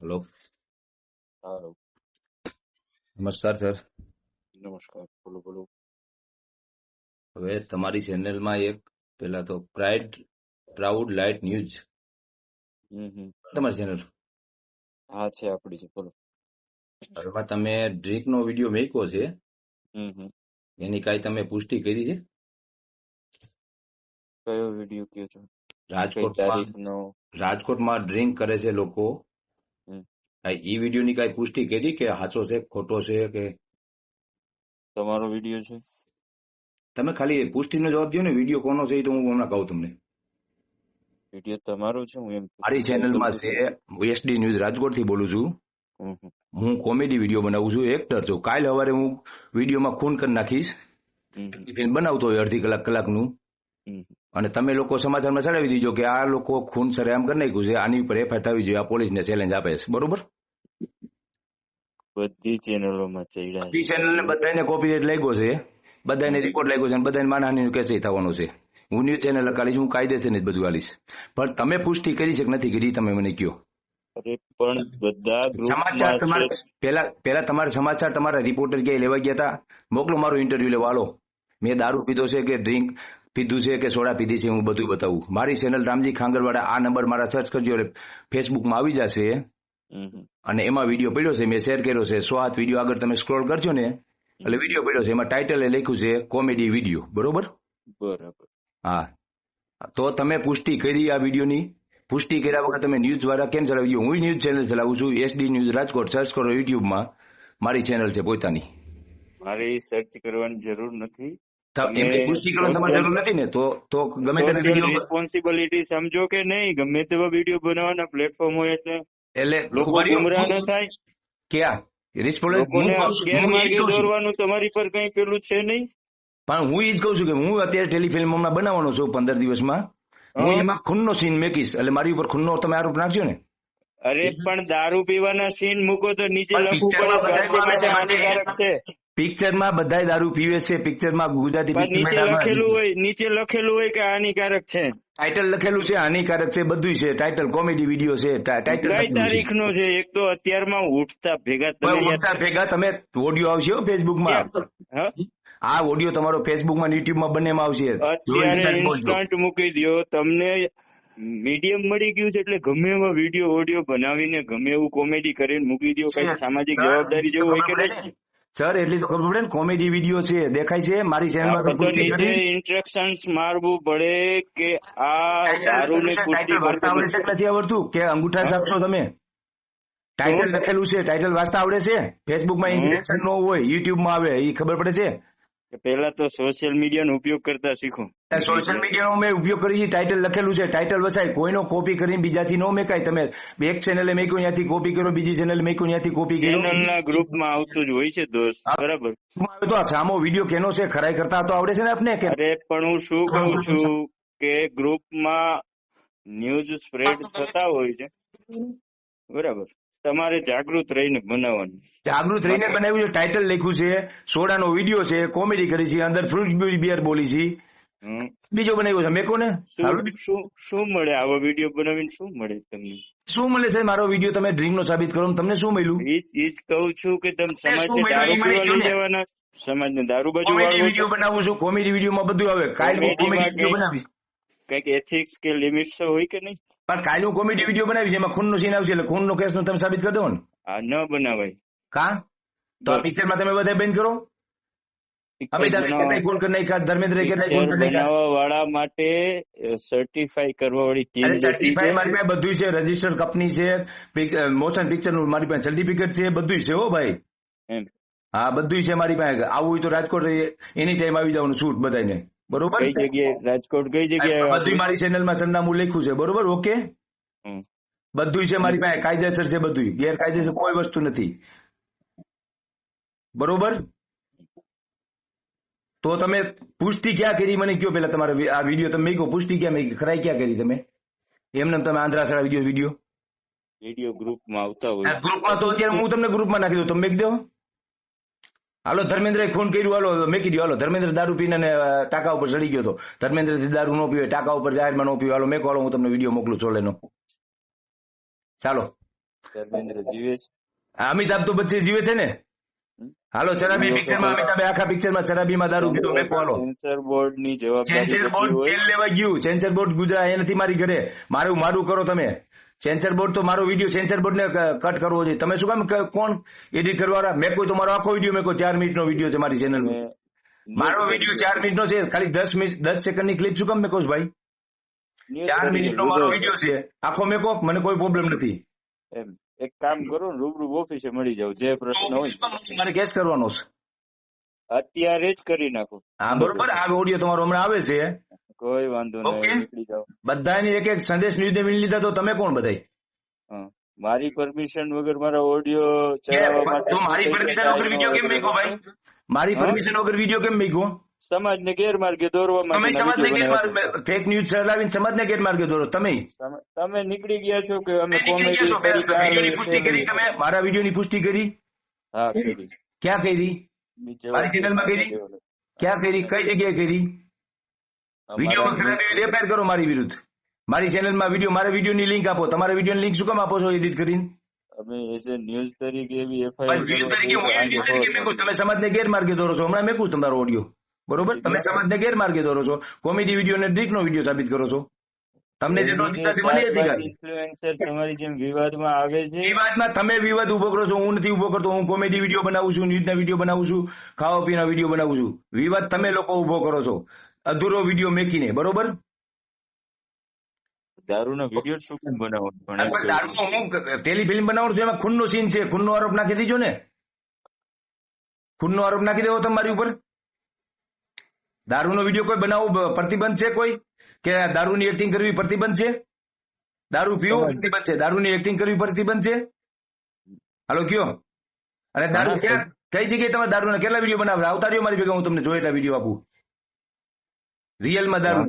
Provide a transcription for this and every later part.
Hello, હાલો, નમસ્કાર sir. નમસ્કાર. બોલો બોલો. હવે તમારી ચેનલમાં એક પેલા તો પ્રાઉડ લાઇટ ન્યૂઝ તમારી ચેનલ, હા છે આપડી છે. બોલો. એમાં તમે ડ્રિંકનો વિડીયો મેક્યો છે, એની કાંઈ તમે પુષ્ટિ કરી છે? કયો વિડીયો કયો છો? કઈ રાજકોટમાં તારીખનો? રાજકોટમાં ડ્રિંક કરે છે લોકો, હમ. ઈ વિડીયોની કાંઈ પુષ્ટિ કરી કે સાચો છે ખોટો છે કે? તમારો વિડીયો છે? તમે ખાલી પુષ્ટિનો જવાબ દો ને, વિડીયો કોનો છે એ તો હું હમણાં કહું તમને. વિડીયો તમારો છે? હું એમ મારી ચેનલમાં છે, એસડી ન્યૂઝ રાજકોટથી બોલું છું. હું કોમેડી વિડીયો બનાવું છું, એક્ટર છું. કાલે સવારે હું વિડીયોમાં ખૂન કરી નાખીશ, બનાવતો હોય અડધી કલાકનું, અને તમે લોકો સમાચારમાં ચડાવી દીજો કે આ લોકો ખૂન સરેઆમ કરી નાખ્યું છે, આની ઉપર એફઆઈઆર થવી જોઈએ, આ પોલીસને ચેલેન્જ આપે છે. બરોબર? બધી ચેનલોમાં ચડ્યા બધી ચેનલને બધાને કોપીરાઇટ લાગ્યો છે, બધાને રેકોર્ડ લાગ્યો છે, અને બધાને માનહાનિનું કેસ થવાનું છે. હું ન્યૂઝ ચેનલ લગાડીશ, હું કાયદેસર જ બધું આલીશ. પણ તમે પુષ્ટિ કરી છે કે નથી કરી, તમે મને કહો. અરે પણ બધા સમાચાર તમારે પેલા તમારે સમાચાર તમારા રિપોર્ટર ક્યાંય લેવા ગયા હતા? મોકલો મારો ઇન્ટરવ્યુ લેવા. હાલો, મેં દારૂ પીધો છે કે ડ્રિંક પીધું છે કે સોડા પીધી છે, હું બધું બતાવું. મારી ચેનલ રામજી ખાંગરવાડા, આ નંબર મારા સર્ચ કરજો એટલે ફેસબુકમાં આવી જશે, અને એમાં વિડીયો પડ્યો છે, મેં શેર કર્યો છે. 100 વિડીયો આગળ તમે સ્ક્રોલ કરજો ને એટલે વિડીયો પડ્યો છે, એમાં ટાઇટલ લખ્યું છે કોમેડી વિડીયો. બરોબર? બરાબર. હા, તો તમે પુષ્ટિ કરી આ વિડીયોની? પુષ્ટિ કર્યા વગર તમે ન્યૂઝ દ્વારા કેમ ચલાવી? હું ન્યૂઝ ચેનલ ચલાવું છું, એસડી ન્યૂઝ રાજકોટ. સર્ચ કરો યુટ્યુબમાં, મારી ચેનલ છે પોતાની. મારે સર્ચ કરવાની જરૂર નથી. પુષ્ટિ કરવાની તમારે જરૂર નથી ને, તો ગમે તેના વિડીયો રિસ્પોન્સિબિલિટી સમજો કે નહીં, ગમે તેવા વિડીયો બનાવવાના પ્લેટફોર્મ હોય એટલે લોકો ગુમરાહ ન થાય. ક્યાં લોકોને ગેરમાર્ગે દોરવાનું તમારી પર કઈ પેલું છે નહીં. પણ હું એ જ કઉ છું કે હું અત્યારે ટેલિફિલ્મ હમણાં બનાવવાનો છું 15 દિવસમાં. હું એમાં ખૂનનો સીન મેકીશ, એટલે મારી ઉપર ખૂનનો તમે આરોપ નાખજો ને. અરે પણ દારૂ પીવાના સીન મૂકો તો નીચે લખવું પડે સ્વાસ્થ્ય માટે હાનિકારક છે. પિક્ચરમાં બધાય દારૂ પીવે છે, પિક્ચરમાં ગુજરાતી નીચે લખેલું હોય કે હાનિકારક છે. ટાઇટલ લખેલું છે હાનિકારક છે, બધું છે. ટાઇટલ કોમેડી વિડીયો છે. ટાઇટલ કઈ તારીખનો છે? એક તો અત્યારમાં ઉઠતા ભેગા તમે ઓડિયો આવશે ફેસબુકમાં. આ ઓડિયો તમારો ફેસબુકમાં યુટ્યુબમાં બંનેમાં આવશે. અત્યારે ઇન્સ્ટન્ટ મૂકી દો. તમને મીડિયમ મળી ગયું છે એટલે ગમે એવા વિડીયો ઓડિયો બનાવીને ગમે એવું કોમેડી કરીને મૂકી દો. કઈ સામાજિક જવાબદારી જેવું હોય કે નહીં? સર એટલી તો ખબર પડે ને, કોમેડી વિડીયો છે, દેખાય છે મારી ચેનલમાં. તો નીચે ઇન્સ્ટ્રક્શન્સ મારવું પડે કે આ દારૂને પુષ્ટિ નથી આવડતું કે અંગૂઠા સાપશો તમે? ટાઇટલ લખેલું છે, ટાઇટલ વાંચતા આવડે છે? ફેસબુકમાં ઇન્સ્ટ્રક્શન ન હોય, યુટ્યુબમાં આવે, એ ખબર પડે છે? પેલા તો સોશિયલ મીડિયાનો ઉપયોગ કરતા શીખો. સોશિયલ મીડિયાનો મેં ઉપયોગ કરી, ટાઇટલ લખેલું છે, ટાઇટલ વસાય. કોઈનો કોપી કરીને બીજાથી ન મેકાય. તમે એક ચેનલે મેક્યું ત્યાંથી કોપી કરો, બીજી ચેનલે મેક્યું ત્યાંથી કોપી કરો. ચેનલના ગ્રુપમાં આવતું જ હોય છે દોસ્ત, બરાબર? તો સામો વિડીયો કેનો છે ખરાઈ કરતા તો આવડે છે ને આપને? અરે પણ હું શું કઉ છું કે ગ્રુપમાં ન્યૂઝ સ્પ્રેડ થતા હોય છે, બરાબર? તમારે જાગૃત રહીને બનાવવાનું. જાગૃત રહીને બનાવ્યું છે. ટાઇટલ લખ્યું છે, સોડાનો વિડીયો છે, કોમેડી કરી છે, અંદર ફ્રૂટ બિયર બોલી છે, બીજો બનાવ્યો છે. મેકો ને શું મળે આવો વિડીયો બનાવીને? શું મળે તમને? શું મળે છે? મારો વિડીયો તમે ડ્રિંક નો સાબિત કરો, તમને શું મળ્યું? એ જ કઉ છું કે તમે સમાજને દારૂ પીવા લઈ જવાના, સમાજને દારૂ બાજુ વિડીયો બનાવું છું. કોમેડી વિડીયોમાં બધું આવે. કાલે કોમેડી વિડીયો બનાવીશ. કઈક એથિક્સ કે લિમિટ્સ હોય કે નહીં? પણ કાલે હું કોમેડી વિડીયો બનાવીશ, એમાં ખૂનનો સીન આવશે, એટલે ખૂનનો કેસ નું તમે સાબિત કરી દો ને. આ ન બનાવાય. કા તો આ પિક્ચરમાં તમે બધા બંધ કરો. બનાવવા વાળા માટે સર્ટિફાઈ કરવા વાળી ટીમ. સર્ટિફાઈ મારી પાસે બધું છે, રજીસ્ટર્ડ કંપની છે, મોશન પિક્ચર નું મારી પાસે સર્ટિફિકેટ છે, બધું છે. હો ભાઈ, હા બધું છે મારી પાસે. આવું હોય તો રાજકોટ એની ટાઈમ આવી જવાનું શૂટ બધાને. બરોબર? કઈ જગ્યાએ રાજકોટ? કઈ જગ્યાએ? બધું મારી ચેનલમાં સરનામું લખ્યું છે. બરોબર? ઓકે, બધું છે મારી પાસે, કાયદેસર છે બધું, ગેરકાયદેસર કોઈ વસ્તુ નથી. બરોબર? તો તમે પુષ્ટિ ક્યાં કરી મને કયો પેલા? તમારે આ વિડીયો તમે મેકો, પુષ્ટિ ક્યાં મેકી, ખરાઈ ક્યાં કરી તમે? એમને તમે આંધ્રાશાળા વિડીયો ગ્રુપમાં આવતા હોય. ગ્રુપમાં તો અત્યારે હું તમને ગ્રુપમાં નાખી દઉં, તમે મેકી દો. હાલો, ધર્મેન્દ્ર ફોન કર્યું, હાલો મેકી દો. હાલો, ધર્મેન્દ્ર દારૂ પીને ટાંકા ઉપર ચડી ગયો હતો. ધર્મેન્દ્ર દારૂ ન પીવે, ટાંકા ઉપર જાહેરમાં ન પીવે. હાલો મેકો, હાલો હું તમને વિડીયો મોકલું છું એનો. ચાલો. ધર્મેન્દ્ર જીવે છે. અમિતાભ તો બચ્ચે જીવે છે ને. હાલો ચરાબી પિક્ચરમાં અમિતાભે આખા પિક્ચરમાં ચરાબીમાં દારૂ પીધો મેકો હાલો. સેન્સર બોર્ડ ની જવાબદારી સેન્સર બધી બોર્ડ હોય. તેલ લેવા ગયું. સેન્સર બોર્ડ ગુજરાત એ નથી મારી ઘરે. મારું કરો તમે. સેન્સર બોર્ડ તો મારો વિડીયો સેન્સર બોર્ડ ને કટ કરવો જોઈએ. તમે શું કામ કોણ એડિટ કરવાના? મેં કોઈ તો મારો આખો વિડીયો મેકો 4 મિનિટનો વિડીયો છે મારી ચેનલમાં. મારો વિડીયો 4 મિનિટનો છે. ખાલી 10 સેકન્ડની ક્લિપ શું કામ મેકો છો ભાઈ? 4 મિનિટનો મારો વિડીયો છે. આખો મેકો, મને કોઈ પ્રોબ્લેમ નથી. એમ એક કામ કરો ને, રૂબરૂ ઓફિસે મળી જાવ. જે પ્રશ્ન હોય મારે કેસ કરવાનો છે. અત્યારે જ કરી નાખો. હા બરોબર. આ ઓડિયો તમારો હમણાં આવે છે. કોઈ વાંધો નહીં, નીકળી જાવ. બધાની એક સંદેશ ન્યૂઝ મિલી લીધા તો તમે કોણ બધાય? મારી પરમિશન વગર મારા ઓડિયો ચલાવવા માટે મારી પરમિશન વગર વિડીયો કેમ મેકો ભાઈ? મારી પરમિશન વગર વિડીયો કેમ મેકો? સમાજને ગેરમાર્ગે દોરવા તમે માટે સમાજને ગેરમાર્ગે ફેક ન્યૂઝ ચલાવીને સમાજને ગેરમાર્ગે દોરો. તમે નીકળી ગયા છો કે અમે નીકળી ગયા છો. વિડીયોની પુષ્ટિ કરી તમે? મારા વિડીયોની પુષ્ટિ કરી? હા કરી. ક્યાં કરી? મારી ચેનલમાં કરી? ક્યાં કરી? કઈ જગ્યાએ કરી? વિડીયોમાં ખરાબી એફઆઈઆર કરો મારી વિરુદ્ધ. મારી ચેનલમાં વિડીયો, મારા વિડીયોની લિંક આપો. તમારા વિડીયોની લિંક શું કામ આપો છો એડિટ કરીને? અમે એઝ એ ન્યૂઝ તરીકે એવી તમે સમાજને ગેરમાર્ગે દોરો છો. હમણાં મેકું તમારો ઓડિયો બરોબર. તમે સમાજને ગેરમાર્ગે દોરો છો. કોમેડી વિડીયો ને ડ્રીક નો વિડીયો સાબિત કરો છો. તમને જેટલો ઇન્ફ્લુએન્સર તમારી જેમ વિવાદમાં આવે છે. વિવાદમાં તમે વિવાદ ઉભો કરો છો. હું નથી ઉભો કરતો. હું કોમેડી વિડીયો બનાવું છું, ન્યૂઝના વિડીયો બનાવું છું, ખાવા પીના વિડીયો બનાવું છું. વિવાદ તમે લોકો ઉભો કરો છો અધૂરો વિડીયો મેકીને. બરોબર. દારૂનો વિડીયો શું કેમ બનાવવાનો? દારૂ હું ટેલિફિલ્મ બનાવું છું. એમાં ખૂનનો સીન છે. ખૂનનો આરોપ નાખી દીજો ને. ખૂનનો આરોપ નાખી દેવો તમારી ઉપર. દારૂનો વિડીયો કોઈ બનાવવું પ્રતિબંધ છે? કોઈ કે દારૂની એક્ટિંગ કરવી પ્રતિબંધ છે? દારૂ પીવો પ્રતિબંધ છે? દારૂની એક્ટિંગ કરવી પ્રતિબંધ છે? હાલો કયો. અને દારૂ ક્યાં કઈ જગ્યાએ તમે દારૂના કેટલા વિડીયો બનાવે? આવતા રહ્યો મારી ભેગા, હું તમને જોયેલા વિડીયો આપું. રિયલમાં દારૂ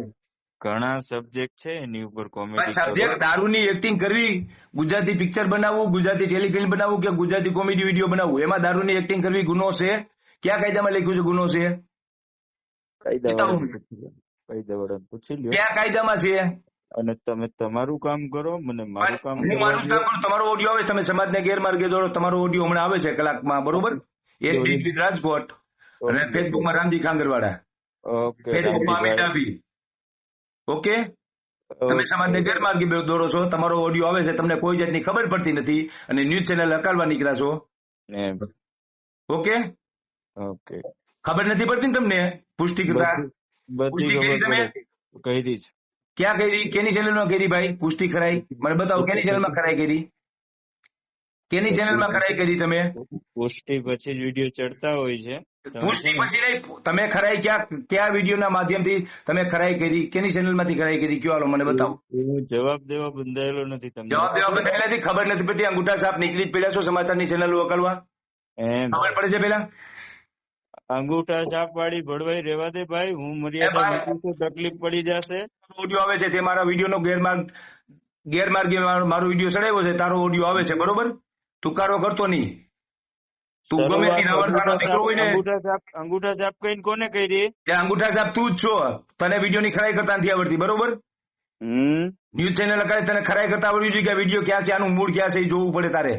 ઘણા સબ્જેક્ટ છે એની ઉપર કોમેડી સબ્જેક્ટ. દારૂની એક્ટિંગ કરવી, ગુજરાતી પિક્ચર બનાવવું, ગુજરાતી ટેલિફિલ્મ બનાવવું કે ગુજરાતી કોમેડી વિડીયો બનાવવું, એમાં દારૂની એક્ટિંગ કરવી ગુનો છે? ક્યાં કાયદામાં લખ્યું છે ગુનો છે? ક્યાં કાયદામાં છે? અને તમે તમારું કામ કરો, મને મારું કામ. હું મારું કામ કરું. તમારો ઓડિયો આવે, તમે સમાજને ગેરમાર્ગે દોરો. તમારો ઓડિયો હમણાં આવે છે કલાકમાં. બરોબર. એસપી રાજકોટ અને ફેસબુકમાં રામજી ખાંગરવાડા, ફેસબુકમાં અમિત ડાભી. ઓકે. તમે સમાજને ગેરમાર્ગે દોરો છો. તમારો ઓડિયો આવે છે, તમને કોઈ જાતની ખબર પડતી નથી અને ન્યૂઝ ચેનલ હકાલવા નીકળ્યા છો. ઓકે. ઓકે. ખબર નથી પડતી ને તમને? પુષ્ટિ કરતા પુષ્ટિ કરી તમે? કરી. ક્યાં કરી? કેની ચેનલમાં કરી ભાઈ પુષ્ટિ કરાઈ? મને બતાવો કેની ચેનલમાં કરાઈ કરી? કેની ચેનલમાં કરાઈ કરી તમે? પુષ્ટિ પછી જ વિડીયો ચડતા હોય છે. પુષ્ટિ પછી નહીં. તમે ખરાઈ કયા વિડીયોના માધ્યમથી તમે ખરાઈ કરી? કેની ચેનલમાંથી ખરાઈ કરી? કયો હાલો મને બતાવો. જવાબ દેવા બંધાયેલો નથી. તમને જવાબ દેવા બંધાયેલા નથી. ખબર નથી પડતી. અંગૂઠા સાપ નીકળી જ પડ્યા છો સમાચારની ચેનલો અકલવા. ખબર પડે છે પેલા? અંગૂઠા છાપ વાળી ભડવાઈ રેવા દે ભાઈ. હું મર્યાદા મૂકું છું, તકલીફ પડી જશે. ઓડિયો આવે છે તે મારા વિડીયોનો ગેરમાર્ગે મારો વિડીયો ચડાવ્યો છે. તારો ઓડિયો આવે છે બરોબર. તુકારો કરતો નહીં. તું ગમે અંગૂઠા છાપ કઈ કોને કરી? અંગૂઠા છાપ તું જ છો. તને વિડીયોની ખરાઈ કરતા નથી આવડતી બરોબર. ન્યૂઝ ચેનલ તને ખરાઈ કરતા આવડવી જોઈએ કે વિડીયો ક્યાં છે, આનું મૂળ ક્યાં છે એ જોવું પડે તારે.